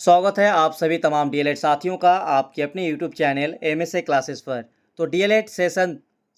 स्वागत है आप सभी तमाम डीएलएड साथियों का आपके अपने यूट्यूब चैनल एमएसए क्लासेस पर। तो डीएलएड सेशन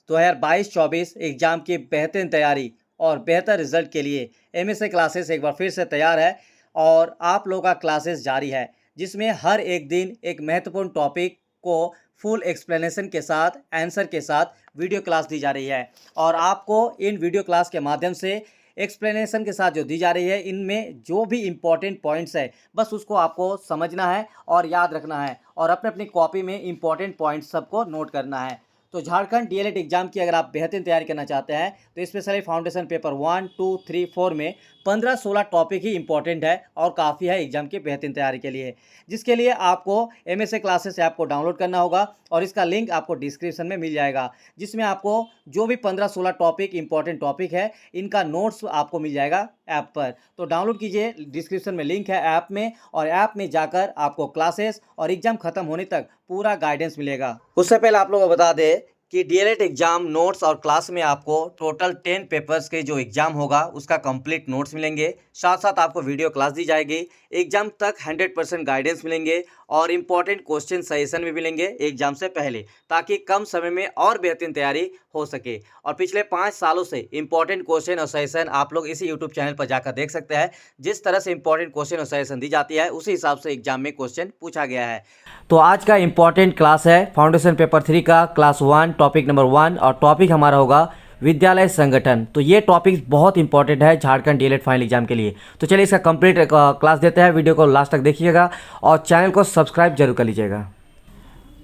2022-24 एग्ज़ाम की बेहतरीन तैयारी और बेहतर रिजल्ट के लिए एमएसए क्लासेस एक बार फिर से तैयार है और आप लोगों का क्लासेस जारी है, जिसमें हर एक दिन एक महत्वपूर्ण टॉपिक को फुल एक्सप्लेनेशन के साथ आंसर के साथ वीडियो क्लास दी जा रही है। और आपको इन वीडियो क्लास के माध्यम से एक्सप्लेनेशन के साथ जो दी जा रही है, इनमें जो भी इम्पोर्टेंट पॉइंट्स है बस उसको आपको समझना है और याद रखना है और अपने अपनी कॉपी में इम्पोर्टेंट पॉइंट्स सबको नोट करना है। तो झारखंड डीएलएड एग्जाम की अगर आप बेहतरीन तैयारी करना चाहते हैं तो स्पेशली फाउंडेशन पेपर 1, 2, 3, 4 में 15-16 टॉपिक ही इंपॉर्टेंट है और काफ़ी है एग्जाम की बेहतरीन तैयारी के लिए, जिसके लिए आपको एमएसए क्लासेस ऐप को डाउनलोड करना होगा और इसका लिंक आपको डिस्क्रिप्शन में मिल जाएगा, जिसमें आपको जो भी 15-16 टॉपिक इंपॉर्टेंट टॉपिक है इनका नोट्स आपको मिल जाएगा ऐप पर। तो डाउनलोड कीजिए, डिस्क्रिप्शन में लिंक है ऐप में, और ऐप में जाकर आपको क्लासेस और एग्जाम खत्म होने तक पूरा गाइडेंस मिलेगा। उससे पहले आप लोगों को बता दें कि डीएलएड एग्जाम नोट्स और क्लास में आपको टोटल 10 पेपर्स के जो एग्जाम होगा उसका कंप्लीट नोट्स मिलेंगे, साथ साथ आपको वीडियो क्लास दी जाएगी, एग्जाम तक 100% गाइडेंस मिलेंगे और इम्पॉर्टेंट क्वेश्चन सजेशन भी मिलेंगे एग्जाम से पहले, ताकि कम समय में और बेहतरीन तैयारी हो सके। और पिछले 5 सालों से इंपॉर्टेंट क्वेश्चन और सजेशन आप लोग इसी यूट्यूब चैनल पर जाकर देख सकते हैं। जिस तरह से इंपॉर्टेंट क्वेश्चन और सजेशन दी जाती है उसी हिसाब से एग्जाम में क्वेश्चन पूछा गया है। तो आज का इंपॉर्टेंट क्लास है फाउंडेशन पेपर 3 का क्लास 1 टॉपिक नंबर 1, और टॉपिक हमारा होगा विद्यालय संगठन। तो ये टॉपिक बहुत इंपॉर्टेंट है झारखंड डीएलएड फाइनल एग्जाम के लिए। तो चलिए इसका कंप्लीट क्लास देते हैं, वीडियो को लास्ट तक देखिएगा और चैनल को सब्सक्राइब जरूर कर लीजिएगा।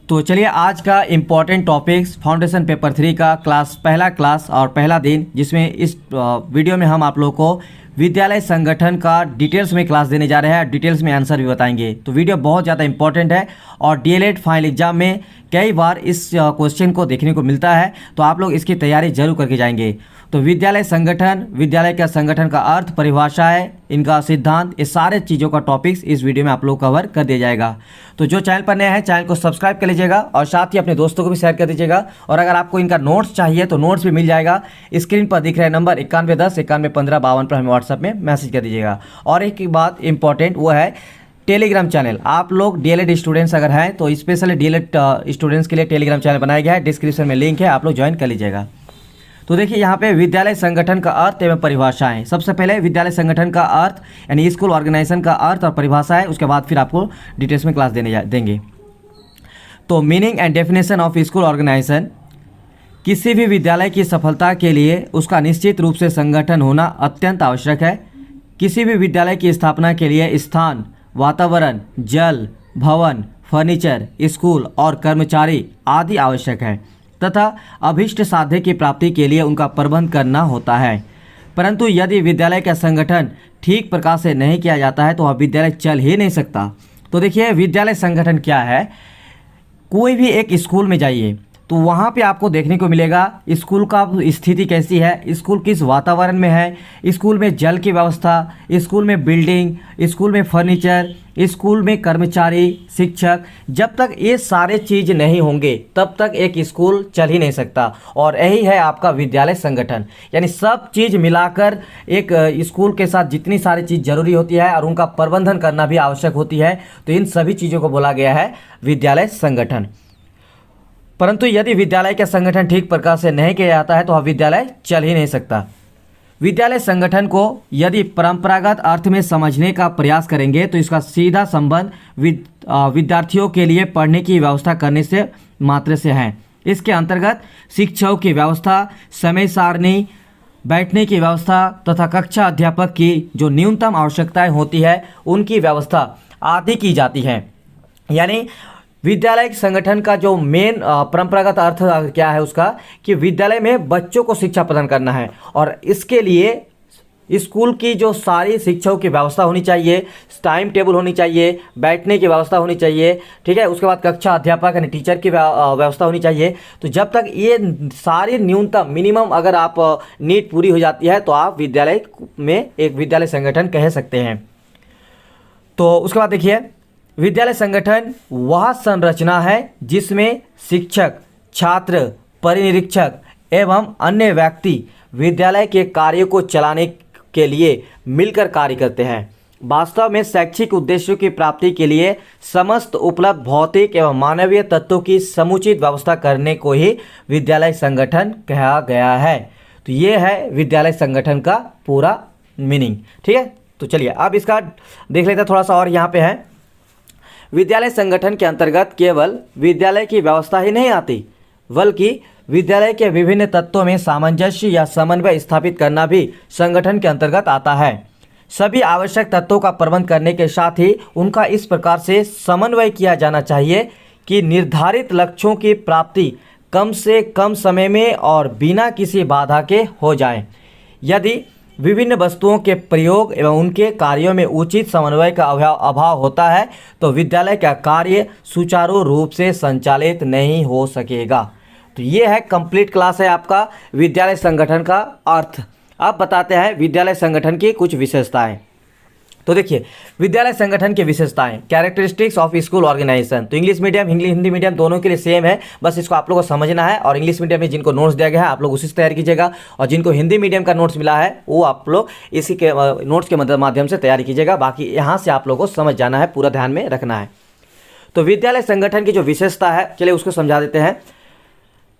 तो चलिए आज का इम्पॉर्टेंट टॉपिक्स फाउंडेशन पेपर 3 का पहला क्लास और पहला दिन, जिसमें इस वीडियो में हम आप लोगों को विद्यालय संगठन का डिटेल्स में क्लास देने जा रहे हैं, डिटेल्स में आंसर भी बताएंगे। तो वीडियो बहुत ज़्यादा इंपॉर्टेंट है और डीएलएड फाइनल एग्जाम में कई बार इस क्वेश्चन को देखने को मिलता है, तो आप लोग इसकी तैयारी जरूर करके जाएंगे। तो विद्यालय संगठन, विद्यालय का संगठन का अर्थ, परिभाषा है, इनका सिद्धांत, ये सारे चीज़ों का टॉपिक्स इस वीडियो में आप लोग कवर कर दिया जाएगा। तो जो चैनल पर नया है चैनल को सब्सक्राइब कर लीजिएगा और साथ ही अपने दोस्तों को भी शेयर कर दीजिएगा। और अगर आपको इनका नोट्स चाहिए तो नोट्स भी मिल जाएगा, स्क्रीन पर दिख रहे नंबर 9110 9115 52 पर हमें व्हाट्सएप में मैसेज कर दीजिएगा। और एक बात इंपॉर्टेंट वो है टेलीग्राम चैनल। आप लोग डीएलएड स्टूडेंट्स अगर हैं तो स्पेशली डीएलएड स्टूडेंट्स के लिए टेलीग्राम चैनल बनाया गया है, डिस्क्रिप्शन में लिंक है, आप लोग ज्वाइन कर लीजिएगा। तो देखिए यहाँ पे विद्यालय संगठन का अर्थ एवं परिभाषाएं। सबसे पहले विद्यालय संगठन का अर्थ यानी स्कूल ऑर्गेनाइजेशन का अर्थ और परिभाषा है, उसके बाद फिर आपको डिटेल्स में क्लास देंगे। तो meaning and definition of school organisation, किसी भी विद्यालय की सफलता के लिए उसका निश्चित रूप से संगठन होना अत्यंत आवश्यक है। किसी भी विद्यालय की स्थापना के लिए स्थान, वातावरण, जल, भवन, फर्नीचर, स्कूल और कर्मचारी आदि आवश्यक है तथा अभीष्ट साध्य की प्राप्ति के लिए उनका प्रबंध करना होता है। परंतु यदि विद्यालय का संगठन ठीक प्रकार से नहीं किया जाता है तो वह विद्यालय चल ही नहीं सकता। तो देखिए विद्यालय संगठन क्या है, कोई भी एक स्कूल में जाइए तो वहाँ पे आपको देखने को मिलेगा स्कूल का स्थिति कैसी है, स्कूल किस वातावरण में है, स्कूल में जल की व्यवस्था, स्कूल में बिल्डिंग, स्कूल में फर्नीचर, स्कूल में कर्मचारी, शिक्षक। जब तक ये सारे चीज़ नहीं होंगे तब तक एक स्कूल चल ही नहीं सकता। और यही है आपका विद्यालय संगठन, यानी सब चीज़ मिलाकर एक स्कूल के साथ जितनी सारी चीज़ जरूरी होती है और उनका प्रबंधन करना भी आवश्यक होती है, तो इन सभी चीज़ों को बोला गया है विद्यालय संगठन। परंतु यदि विद्यालय का संगठन ठीक प्रकार से नहीं किया जाता है तो वह विद्यालय चल ही नहीं सकता। विद्यालय संगठन को यदि परंपरागत अर्थ में समझने का प्रयास करेंगे तो इसका सीधा संबंध विद्यार्थियों के लिए पढ़ने की व्यवस्था करने से मात्र से है। इसके अंतर्गत शिक्षकों की व्यवस्था, समय सारणी, बैठने की व्यवस्था तथा कक्षा अध्यापक की जो न्यूनतम आवश्यकताएं होती है उनकी व्यवस्था आदि की जाती है। यानी विद्यालय संगठन का जो मेन परंपरागत अर्थ क्या है उसका, कि विद्यालय में बच्चों को शिक्षा प्रदान करना है और इसके लिए स्कूल की जो सारी शिक्षकों की व्यवस्था होनी चाहिए, टाइम टेबल होनी चाहिए, बैठने की व्यवस्था होनी चाहिए, ठीक है। उसके बाद कक्षा अध्यापक यानी टीचर की व्यवस्था होनी चाहिए। तो जब तक ये सारी न्यूनतम मिनिमम अगर आप नीड पूरी हो जाती है तो आप विद्यालय में एक विद्यालय संगठन कह सकते हैं। तो उसके बाद देखिए विद्यालय संगठन वह संरचना है जिसमें शिक्षक, छात्र, परिनिरीक्षक एवं अन्य व्यक्ति विद्यालय के कार्य को चलाने के लिए मिलकर कार्य करते हैं। वास्तव में शैक्षिक उद्देश्यों की प्राप्ति के लिए समस्त उपलब्ध भौतिक एवं मानवीय तत्वों की समुचित व्यवस्था करने को ही विद्यालय संगठन कहा गया है। तो ये है विद्यालय संगठन का पूरा मीनिंग। ठीक है, तो चलिए अब इसका देख लेते हैं थोड़ा सा और। यहाँ पे है विद्यालय संगठन के अंतर्गत केवल विद्यालय की व्यवस्था ही नहीं आती, बल्कि विद्यालय के विभिन्न तत्वों में सामंजस्य या समन्वय स्थापित करना भी संगठन के अंतर्गत आता है। सभी आवश्यक तत्वों का प्रबंध करने के साथ ही उनका इस प्रकार से समन्वय किया जाना चाहिए कि निर्धारित लक्ष्यों की प्राप्ति कम से कम समय में और बिना किसी बाधा के हो जाए। यदि विभिन्न वस्तुओं के प्रयोग एवं उनके कार्यों में उचित समन्वय का अभाव होता है तो विद्यालय का कार्य सुचारू रूप से संचालित नहीं हो सकेगा। तो ये है कंप्लीट क्लास है आपका विद्यालय संगठन का अर्थ। अब बताते हैं विद्यालय संगठन की कुछ विशेषताएं। तो देखिए विद्यालय संगठन की विशेषताएं, कैरेक्टरिस्टिक्स ऑफ स्कूल ऑर्गेनाइजेशन। तो इंग्लिश मीडियम हिंदी मीडियम दोनों के लिए सेम है, बस इसको आप लोगों को समझना है। और इंग्लिश मीडियम में जिनको नोट्स दिया गया है आप लोग उसी से तैयार कीजिएगा, और जिनको हिंदी मीडियम का नोट्स मिला है वो आप लोग इसी के नोट्स के माध्यम से तैयारी कीजिएगा। बाकी यहाँ से आप लोगों को समझ जाना है, पूरा ध्यान में रखना है। तो विद्यालय संगठन की जो विशेषता है चलिए उसको समझा देते हैं।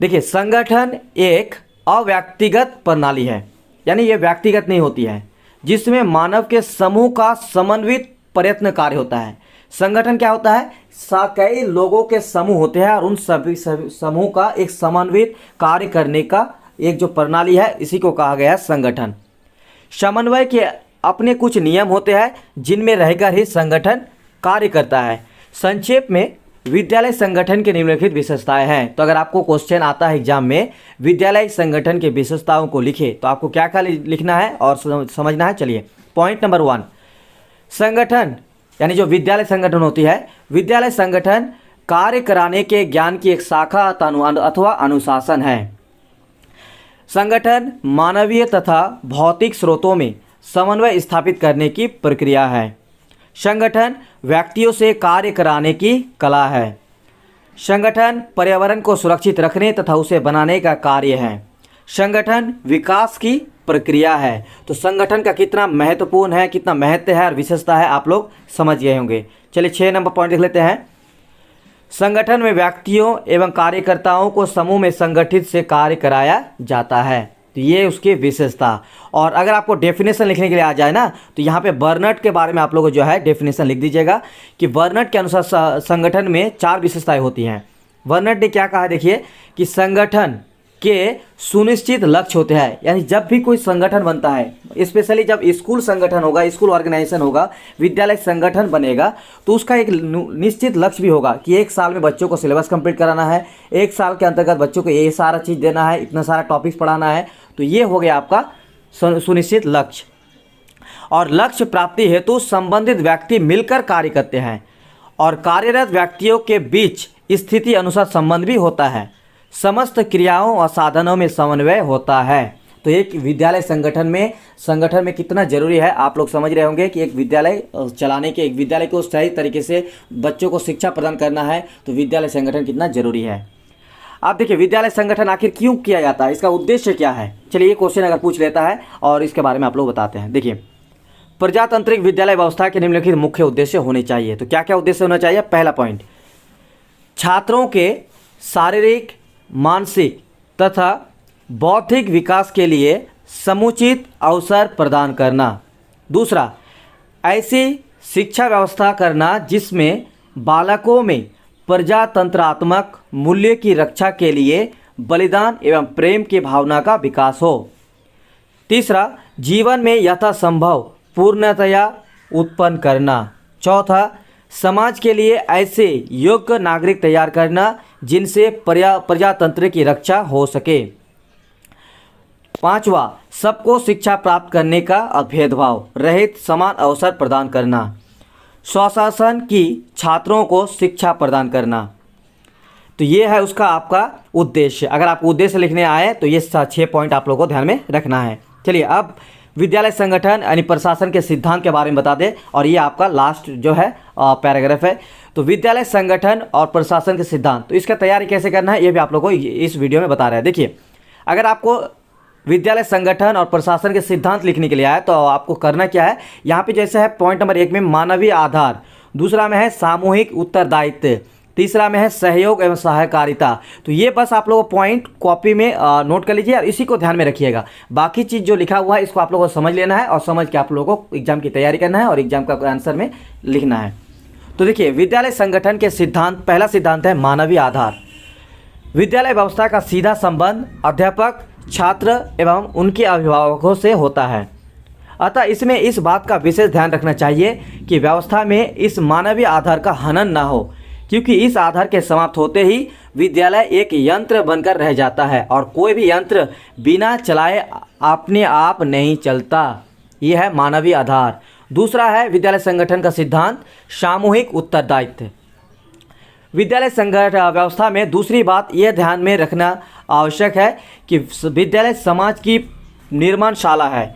देखिए संगठन एक अव्यक्तिगत प्रणाली है, यानी ये व्यक्तिगत नहीं होती है, जिसमें मानव के समूह का समन्वित प्रयत्न कार्य होता है। संगठन क्या होता है, कई लोगों के समूह होते हैं और उन सभी समूह का एक समन्वित कार्य करने का एक जो प्रणाली है इसी को कहा गया है संगठन। समन्वय के अपने कुछ नियम होते हैं जिनमें रहकर ही संगठन कार्य करता है। संक्षेप में विद्यालय संगठन के निम्नलिखित विशेषताएं हैं। तो अगर आपको क्वेश्चन आता है एग्जाम में विद्यालय संगठन के विशेषताओं को लिखे तो आपको क्या क्या लिखना है और समझना है। चलिए पॉइंट नंबर 1, संगठन यानी जो विद्यालय संगठन होती है, विद्यालय संगठन कार्य कराने के ज्ञान की एक शाखा अथवा अनुशासन है। संगठन मानवीय तथा भौतिक स्रोतों में समन्वय स्थापित करने की प्रक्रिया है। संगठन व्यक्तियों से कार्य कराने की कला है। संगठन पर्यावरण को सुरक्षित रखने तथा उसे बनाने का कार्य है। संगठन विकास की प्रक्रिया है। तो संगठन का कितना महत्वपूर्ण है, कितना महत्व है और विशेषता है आप लोग समझ गए होंगे। चलिए 6 नंबर पॉइंट देख लेते हैं। संगठन में व्यक्तियों एवं कार्यकर्ताओं को समूह में संगठित से कार्य कराया जाता है। तो ये उसकी विशेषता। और अगर आपको डेफिनेशन लिखने के लिए आ जाए ना तो यहाँ पे बर्नट के बारे में आप लोगों को जो है डेफिनेशन लिख दीजिएगा कि बर्नट के अनुसार संगठन में 4 विशेषताएं होती हैं। बर्नट ने क्या कहा, देखिए कि संगठन के सुनिश्चित लक्ष्य होते हैं। यानी जब भी कोई संगठन बनता है, स्पेशली जब स्कूल संगठन होगा, स्कूल ऑर्गेनाइजेशन होगा, विद्यालय संगठन बनेगा तो उसका एक निश्चित लक्ष्य भी होगा कि 1 साल में बच्चों को सिलेबस कंप्लीट कराना है, 1 साल के अंतर्गत बच्चों को ये सारा चीज़ देना है, इतना सारा टॉपिक्स पढ़ाना है। तो ये हो गया आपका सुनिश्चित लक्ष्य। और लक्ष्य प्राप्ति हेतु संबंधित व्यक्ति मिलकर कार्य करते हैं और कार्यरत व्यक्तियों के बीच स्थिति अनुसार संबंध भी होता है। समस्त क्रियाओं और साधनों में समन्वय होता है। तो एक विद्यालय संगठन में कितना जरूरी है आप लोग समझ रहे होंगे कि एक विद्यालय चलाने के, एक विद्यालय को सही तरीके से बच्चों को शिक्षा प्रदान करना है तो विद्यालय संगठन कितना जरूरी है। आप देखिए विद्यालय संगठन आखिर क्यों किया जाता है, इसका उद्देश्य क्या है। चलिए ये क्वेश्चन अगर पूछ लेता है और इसके बारे में आप लोग बताते हैं। देखिए प्रजातांत्रिक विद्यालय व्यवस्था के निम्नलिखित मुख्य उद्देश्य होने चाहिए। तो क्या क्या उद्देश्य होना चाहिए। पहला पॉइंट, छात्रों के शारीरिक, मानसिक तथा बौद्धिक विकास के लिए समुचित अवसर प्रदान करना। दूसरा, ऐसी शिक्षा व्यवस्था करना जिसमें बालकों में प्रजातंत्रात्मक मूल्य की रक्षा के लिए बलिदान एवं प्रेम की भावना का विकास हो। तीसरा, जीवन में यथासंभव पूर्णतया उत्पन्न करना। चौथा, समाज के लिए ऐसे योग्य नागरिक तैयार करना जिनसे प्रजातंत्र की रक्षा हो सके। पांचवा, सबको शिक्षा प्राप्त करने का भेदभाव रहित समान अवसर प्रदान करना। स्वशासन की छात्रों को शिक्षा प्रदान करना। तो ये है उसका आपका उद्देश्य। अगर आप उद्देश्य लिखने आए तो ये 6 पॉइंट आप लोगों को ध्यान में रखना है। चलिए अब विद्यालय संगठन यानी प्रशासन के सिद्धांत के बारे में बता दें और ये आपका लास्ट जो है पैराग्राफ है। तो विद्यालय संगठन और प्रशासन के सिद्धांत, तो इसका तैयारी कैसे करना है ये भी आप लोगों को इस वीडियो में बता रहे हैं। देखिए अगर आपको विद्यालय संगठन और प्रशासन के सिद्धांत लिखने के लिए आया। तो आपको करना क्या है, यहाँ पे जैसे है पॉइंट नंबर 1 में मानवीय आधार, दूसरा में है सामूहिक उत्तरदायित्व, तीसरा में है सहयोग एवं सहकारिता। तो ये बस आप लोगों को पॉइंट कॉपी में नोट कर लीजिए और इसी को ध्यान में रखिएगा। बाकी चीज़ जो लिखा हुआ है इसको आप लोगों को समझ लेना है और समझ के आप लोगों को एग्जाम की तैयारी करना है और एग्जाम का आंसर में लिखना है। तो देखिए, विद्यालय संगठन के सिद्धांत, पहला सिद्धांत है मानवीय आधार। विद्यालय व्यवस्था का सीधा संबंध अध्यापक, छात्र एवं उनके अभिभावकों से होता है। अतः इसमें इस बात का विशेष ध्यान रखना चाहिए कि व्यवस्था में इस मानवीय आधार का हनन ना हो, क्योंकि इस आधार के समाप्त होते ही विद्यालय एक यंत्र बनकर रह जाता है और कोई भी यंत्र बिना चलाए अपने आप नहीं चलता। यह है मानवीय आधार। दूसरा है विद्यालय संगठन का सिद्धांत सामूहिक उत्तरदायित्व। विद्यालय संगठन व्यवस्था में दूसरी बात यह ध्यान में रखना आवश्यक है कि विद्यालय समाज की निर्माणशाला है,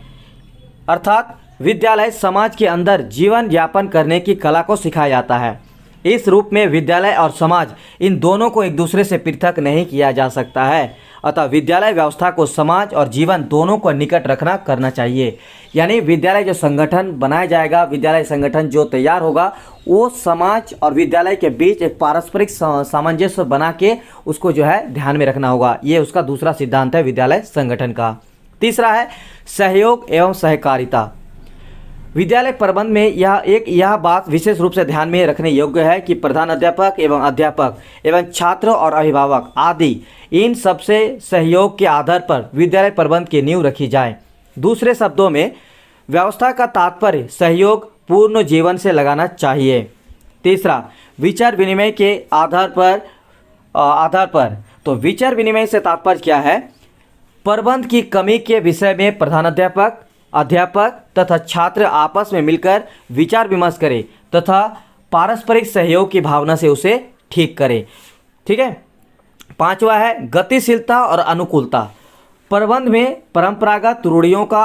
अर्थात विद्यालय समाज के अंदर जीवन यापन करने की कला को सिखाया जाता है। इस रूप में विद्यालय और समाज इन दोनों को एक दूसरे से पृथक नहीं किया जा सकता है। अतः विद्यालय व्यवस्था को समाज और जीवन दोनों को निकट रखना करना चाहिए। यानी विद्यालय जो संगठन बनाया जाएगा, विद्यालय संगठन जो तैयार होगा, वो समाज और विद्यालय के बीच एक पारस्परिक सामंजस्य बना के उसको जो है ध्यान में रखना होगा। ये उसका दूसरा सिद्धांत है विद्यालय संगठन का। तीसरा है सहयोग एवं सहकारिता। विद्यालय प्रबंध में यह बात विशेष रूप से ध्यान में रखने योग्य है कि प्रधान अध्यापक एवं अध्यापक एवं छात्र और अभिभावक आदि इन सबसे सहयोग के आधार पर विद्यालय प्रबंध की नींव रखी जाए। दूसरे शब्दों में व्यवस्था का तात्पर्य सहयोग पूर्ण जीवन से लगाना चाहिए। तीसरा, विचार विनिमय के आधार पर तो विचार विनिमय से तात्पर्य क्या है? प्रबंध की कमी के विषय में प्रधानाध्यापक, अध्यापक तथा छात्र आपस में मिलकर विचार विमर्श करें तथा पारस्परिक सहयोग की भावना से उसे ठीक करें। ठीक है। पांचवा है गतिशीलता और अनुकूलता। प्रबंध में परंपरागत रूढ़ियों का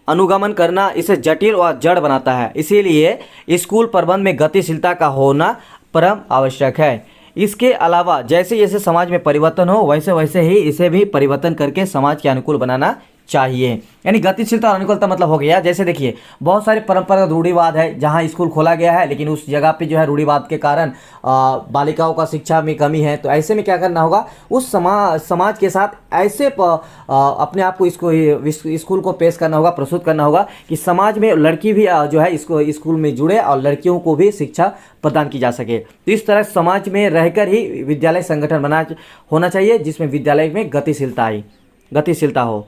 अनुगमन करना इसे जटिल और जड़ बनाता है, इसीलिए स्कूल प्रबंध में गतिशीलता का होना परम आवश्यक है। इसके अलावा जैसे जैसे समाज में परिवर्तन हो वैसे वैसे ही इसे भी परिवर्तन करके समाज के अनुकूल बनाना चाहिए। यानी गतिशीलता और अनुकूलता मतलब हो गया, जैसे देखिए बहुत सारे परंपरागत रूढ़िवाद है, जहां स्कूल खोला गया है लेकिन उस जगह पे जो है रूढ़िवाद के कारण बालिकाओं का शिक्षा में कमी है। तो ऐसे में क्या करना होगा, उस समाज के साथ ऐसे अपने आप को इसको स्कूल को पेश करना होगा, प्रस्तुत करना होगा कि समाज में लड़की भी जो है इसको स्कूल में जुड़े और लड़कियों को भी शिक्षा प्रदान की जा सके। तो इस तरह समाज में रहकर ही विद्यालय संगठन होना चाहिए जिसमें विद्यालय में गतिशीलता हो।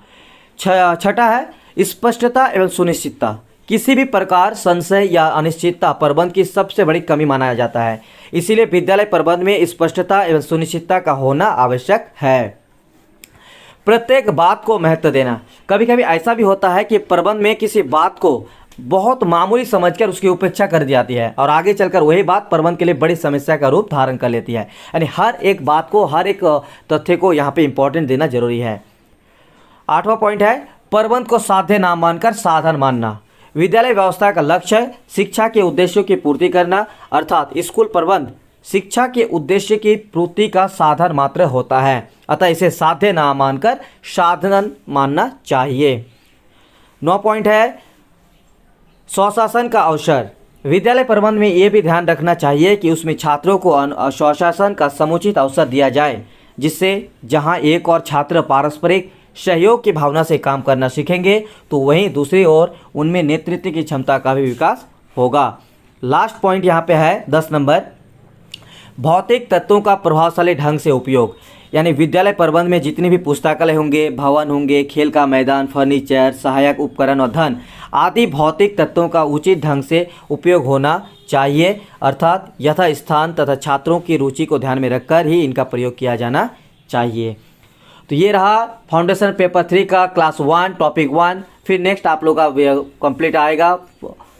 छठा है स्पष्टता एवं सुनिश्चितता। किसी भी प्रकार संशय या अनिश्चितता प्रबंध की सबसे बड़ी कमी माना जाता है, इसीलिए विद्यालय प्रबंध में स्पष्टता एवं सुनिश्चितता का होना आवश्यक है। प्रत्येक बात को महत्व देना। कभी कभी ऐसा भी होता है कि प्रबंध में किसी बात को बहुत मामूली समझकर उसकी उपेक्षा कर दी जाती है और आगे चलकर वही बात प्रबंध के लिए बड़ी समस्या का रूप धारण कर लेती है। यानी हर एक बात को, हर एक तथ्य को यहाँ पे इम्पोर्टेंट देना जरूरी है। आठवां पॉइंट है प्रबंध को साध्य ना मानकर साधन मानना। विद्यालय व्यवस्था का लक्ष्य है शिक्षा के उद्देश्यों की पूर्ति करना, अर्थात स्कूल प्रबंध शिक्षा के उद्देश्य की पूर्ति का साधन मात्र होता है, अतः इसे साध्य ना मानकर साधन मानना चाहिए। 9 पॉइंट है स्वशासन का अवसर। विद्यालय प्रबंध में ये भी ध्यान रखना चाहिए कि उसमें छात्रों को स्वशासन का समुचित अवसर दिया जाए, जिससे जहां एक और छात्र पारस्परिक सहयोग की भावना से काम करना सीखेंगे तो वहीं दूसरी ओर उनमें नेतृत्व की क्षमता का भी विकास होगा। लास्ट पॉइंट यहाँ पे है 10 नंबर, भौतिक तत्वों का प्रभावशाली ढंग से उपयोग। यानी विद्यालय प्रबंध में जितनी भी पुस्तकालय होंगे, भवन होंगे, खेल का मैदान, फर्नीचर, सहायक उपकरण और धन आदि भौतिक तत्वों का उचित ढंग से उपयोग होना चाहिए, अर्थात यथा स्थान तथा छात्रों की रुचि को ध्यान में रखकर ही इनका प्रयोग किया जाना चाहिए। तो ये रहा फाउंडेशन पेपर 3 का क्लास 1 टॉपिक 1। फिर नेक्स्ट आप लोग का कंप्लीट आएगा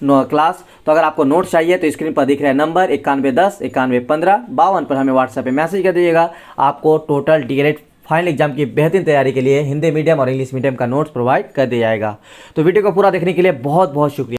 क्लास। तो अगर आपको नोट्स चाहिए तो स्क्रीन पर दिख रहा है नंबर 9110 9115 52 पर हमें व्हाट्सएप पे मैसेज कर दीजिएगा। आपको टोटल डीएलएड फाइनल एग्जाम की बेहतरीन तैयारी के लिए हिंदी मीडियम और इंग्लिश मीडियम का नोट्स प्रोवाइड कर दिया जाएगा। तो वीडियो को पूरा देखने के लिए बहुत बहुत शुक्रिया।